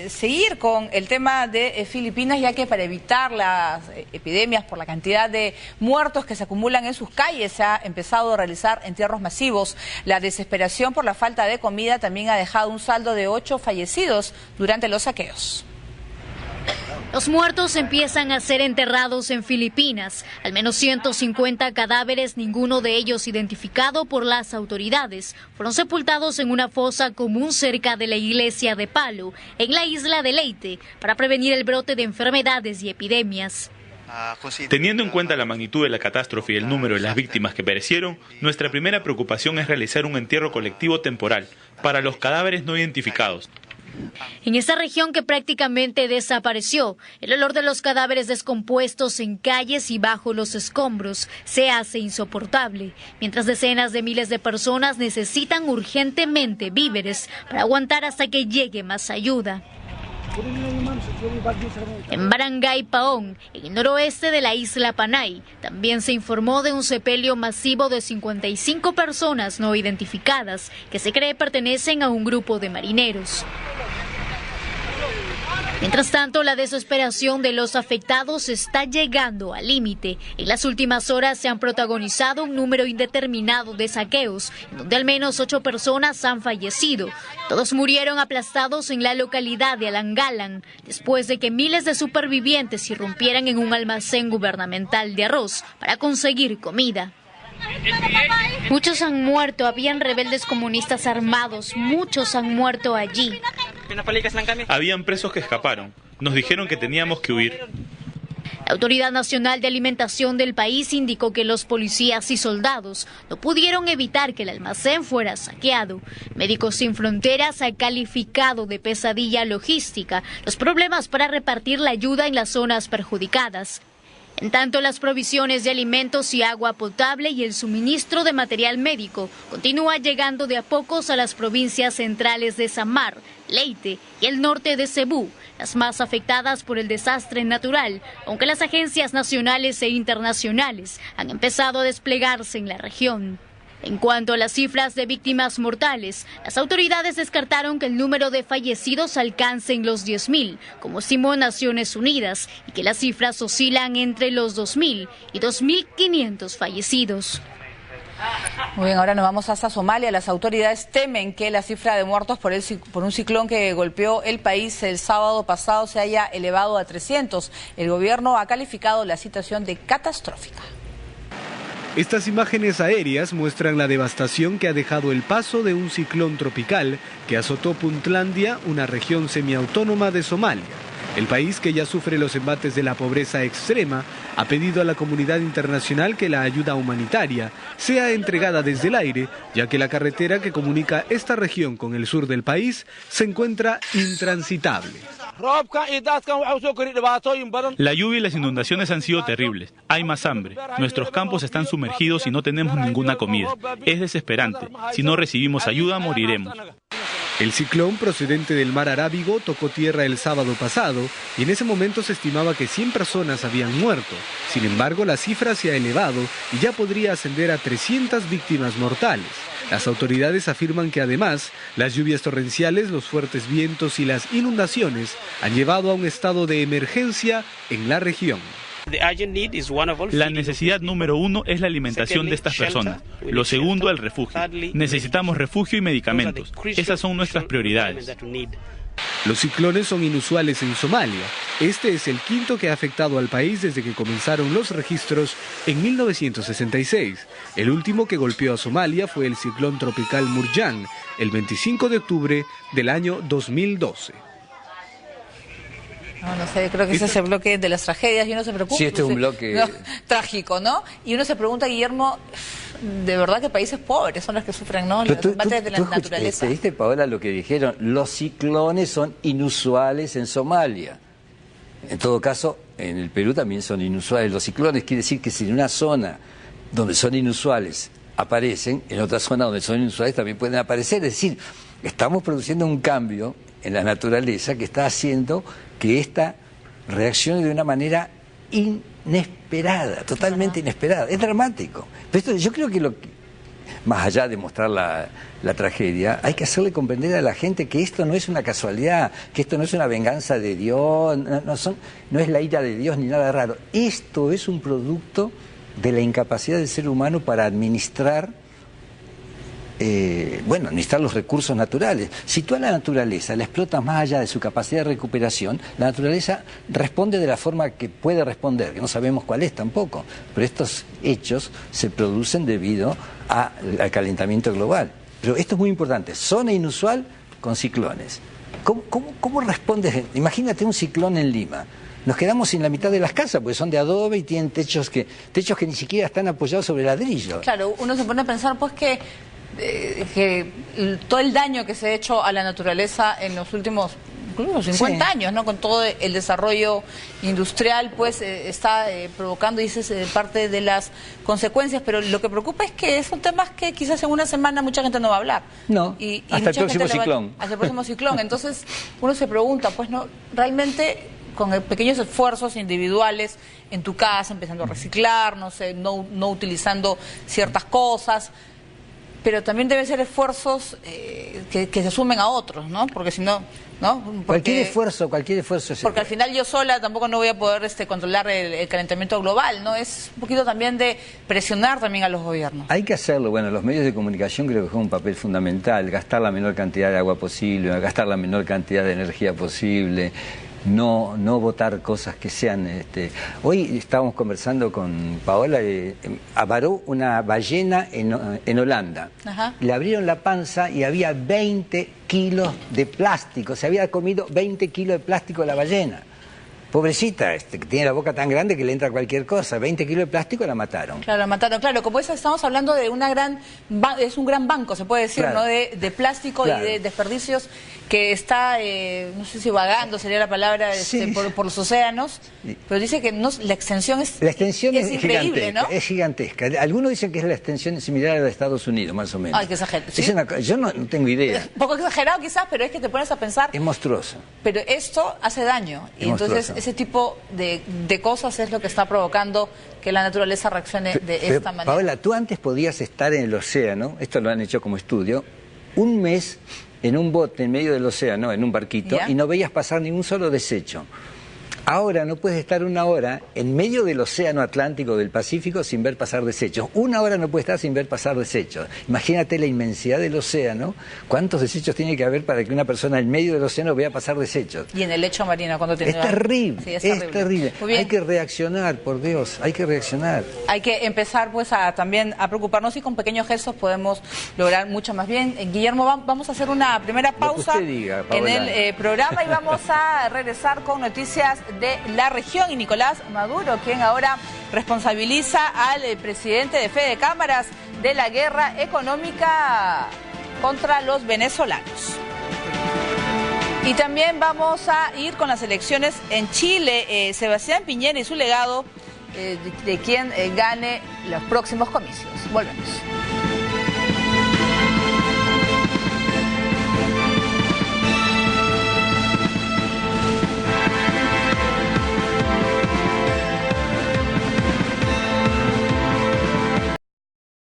Seguir con el tema de Filipinas, ya que para evitar las epidemias por la cantidad de muertos que se acumulan en sus calles se ha empezado a realizar entierros masivos. La desesperación por la falta de comida también ha dejado un saldo de 8 fallecidos durante los saqueos. Los muertos empiezan a ser enterrados en Filipinas. Al menos 150 cadáveres, ninguno de ellos identificado por las autoridades, fueron sepultados en una fosa común cerca de la iglesia de Palu, en la isla de Leyte, para prevenir el brote de enfermedades y epidemias. Teniendo en cuenta la magnitud de la catástrofe y el número de las víctimas que perecieron, nuestra primera preocupación es realizar un entierro colectivo temporal para los cadáveres no identificados. En esta región que prácticamente desapareció, el olor de los cadáveres descompuestos en calles y bajo los escombros se hace insoportable, mientras decenas de miles de personas necesitan urgentemente víveres para aguantar hasta que llegue más ayuda. En Barangay Paong, en el noroeste de la isla Panay, también se informó de un sepelio masivo de 55 personas no identificadas que se cree pertenecen a un grupo de marineros. Mientras tanto, la desesperación de los afectados está llegando al límite. En las últimas horas se han protagonizado un número indeterminado de saqueos, en donde al menos 8 personas han fallecido. Todos murieron aplastados en la localidad de Alangalan, después de que miles de supervivientes irrumpieran en un almacén gubernamental de arroz para conseguir comida. Muchos han muerto, habían rebeldes comunistas armados, muchos han muerto allí. Habían presos que escaparon, nos dijeron que teníamos que huir. La Autoridad Nacional de Alimentación del país indicó que los policías y soldados no pudieron evitar que el almacén fuera saqueado. Médicos Sin Fronteras ha calificado de pesadilla logística los problemas para repartir la ayuda en las zonas perjudicadas. En tanto, las provisiones de alimentos y agua potable y el suministro de material médico continúa llegando de a pocos a las provincias centrales de Samar, Leyte y el norte de Cebú, las más afectadas por el desastre natural, aunque las agencias nacionales e internacionales han empezado a desplegarse en la región. En cuanto a las cifras de víctimas mortales, las autoridades descartaron que el número de fallecidos alcance en los 10.000, como estimó Naciones Unidas, y que las cifras oscilan entre los 2.000 y 2.500 fallecidos. Muy bien, ahora nos vamos hasta Somalia. Las autoridades temen que la cifra de muertos por un ciclón que golpeó el país el sábado pasado se haya elevado a 300. El gobierno ha calificado la situación de catastrófica. Estas imágenes aéreas muestran la devastación que ha dejado el paso de un ciclón tropical que azotó Puntlandia, una región semiautónoma de Somalia. El país, que ya sufre los embates de la pobreza extrema, ha pedido a la comunidad internacional que la ayuda humanitaria sea entregada desde el aire, ya que la carretera que comunica esta región con el sur del país se encuentra intransitable. La lluvia y las inundaciones han sido terribles. Hay más hambre. Nuestros campos están sumergidos y no tenemos ninguna comida. Es desesperante. Si no recibimos ayuda, moriremos. El ciclón procedente del mar Arábigo tocó tierra el sábado pasado y en ese momento se estimaba que 100 personas habían muerto. Sin embargo, la cifra se ha elevado y ya podría ascender a 300 víctimas mortales. Las autoridades afirman que además, las lluvias torrenciales, los fuertes vientos y las inundaciones han llevado a un estado de emergencia en la región. La necesidad número 1 es la alimentación de estas personas. Lo segundo, el refugio. Necesitamos refugio y medicamentos. Esas son nuestras prioridades. Los ciclones son inusuales en Somalia. Este es el quinto que ha afectado al país desde que comenzaron los registros en 1966. El último que golpeó a Somalia fue el ciclón tropical Murjan, el 25 de octubre del año 2012. No sé, creo que ese es el bloque de las tragedias y uno se preocupa. Sí, este es un bloque trágico, ¿no? Y uno se pregunta, Guillermo, de verdad que países pobres son los que sufren, ¿no? Los embates de la naturaleza. ¿Te diste, Paola, lo que dijeron? Los ciclones son inusuales en Somalia. En todo caso, en el Perú también son inusuales. Los ciclones quiere decir que si en una zona donde son inusuales aparecen, en otra zona donde son inusuales también pueden aparecer. Es decir, estamos produciendo un cambio en la naturaleza que está haciendo que esta reaccione de una manera inesperada, totalmente inesperada. Es dramático. Pero esto, yo creo que más allá de mostrar la tragedia, hay que hacerle comprender a la gente que esto no es una casualidad, que esto no es una venganza de Dios, no es la ira de Dios ni nada raro. Esto es un producto de la incapacidad del ser humano para administrar administrar los recursos naturales. Si tú a la naturaleza la explotas más allá de su capacidad de recuperación, la naturaleza responde de la forma que puede responder, que no sabemos cuál es tampoco, pero estos hechos se producen debido al calentamiento global. Pero esto es muy importante, zona inusual con ciclones. ¿Cómo respondes? Imagínate un ciclón en Lima. Nos quedamos sin la mitad de las casas porque son de adobe y tienen techos que ni siquiera están apoyados sobre ladrillo. Claro, uno se pone a pensar pues que todo el daño que se ha hecho a la naturaleza en los últimos incluso 50 años, ¿no? Con todo el desarrollo industrial, pues está provocando, dices, parte de las consecuencias, pero lo que preocupa es que son temas que quizás en una semana mucha gente no va a hablar. No, y hasta el próximo ciclón. Hasta el próximo ciclón. Entonces uno se pregunta, pues no, realmente con pequeños esfuerzos individuales en tu casa, empezando a reciclar, no sé, no utilizando ciertas cosas, pero también deben ser esfuerzos que se sumen a otros, ¿no? Porque si no, ¿no? Cualquier esfuerzo es... Porque al final yo sola tampoco no voy a poder controlar el calentamiento global, ¿no? Es un poquito también de presionar también a los gobiernos. Hay que hacerlo. Bueno, los medios de comunicación creo que juegan un papel fundamental. Gastar la menor cantidad de agua posible, gastar la menor cantidad de energía posible. No votar cosas que sean... Hoy estábamos conversando con Paola, avaró una ballena en Holanda. Ajá. Le abrieron la panza y había 20 kilos de plástico, se había comido 20 kilos de plástico la ballena. Pobrecita, que tiene la boca tan grande que le entra cualquier cosa, 20 kilos de plástico la mataron. Claro, la mataron, claro, como eso estamos hablando de es un gran banco, se puede decir, claro, ¿no? De plástico, claro, y de desperdicios que está, no sé si vagando sería la palabra, sí, por los océanos, sí, pero dice que la extensión es increíble, ¿no? Es gigantesca. Algunos dicen que es la extensión similar a la de Estados Unidos, más o menos. Ay, qué exagerado. ¿Sí? Yo no tengo idea. Es un poco exagerado quizás, pero es que te pones a pensar... Es monstruoso. Pero esto hace daño, y entonces ese tipo de cosas es lo que está provocando que la naturaleza reaccione de esta manera. Paola, tú antes podías estar en el océano, esto lo han hecho como estudio, un mes en un bote en medio del océano, en un barquito, y no veías pasar ningún solo desecho. Ahora no puedes estar una hora en medio del océano Atlántico, del Pacífico, sin ver pasar desechos. Una hora no puedes estar sin ver pasar desechos. Imagínate la inmensidad del océano, cuántos desechos tiene que haber para que una persona en medio del océano vea pasar desechos. Y en el lecho marino, cuando tiene... Es terrible, sí, es terrible. Hay que reaccionar, por Dios, hay que reaccionar. Hay que empezar pues también a preocuparnos, y con pequeños gestos podemos lograr mucho más bien. Guillermo, vamos a hacer una primera pausa diga, en el programa y vamos a regresar con noticias de la región, y Nicolás Maduro, quien ahora responsabiliza al presidente de Fede Cámaras de la guerra económica contra los venezolanos. Y también vamos a ir con las elecciones en Chile. Sebastián Piñera y su legado de quien gane los próximos comicios. Volvemos.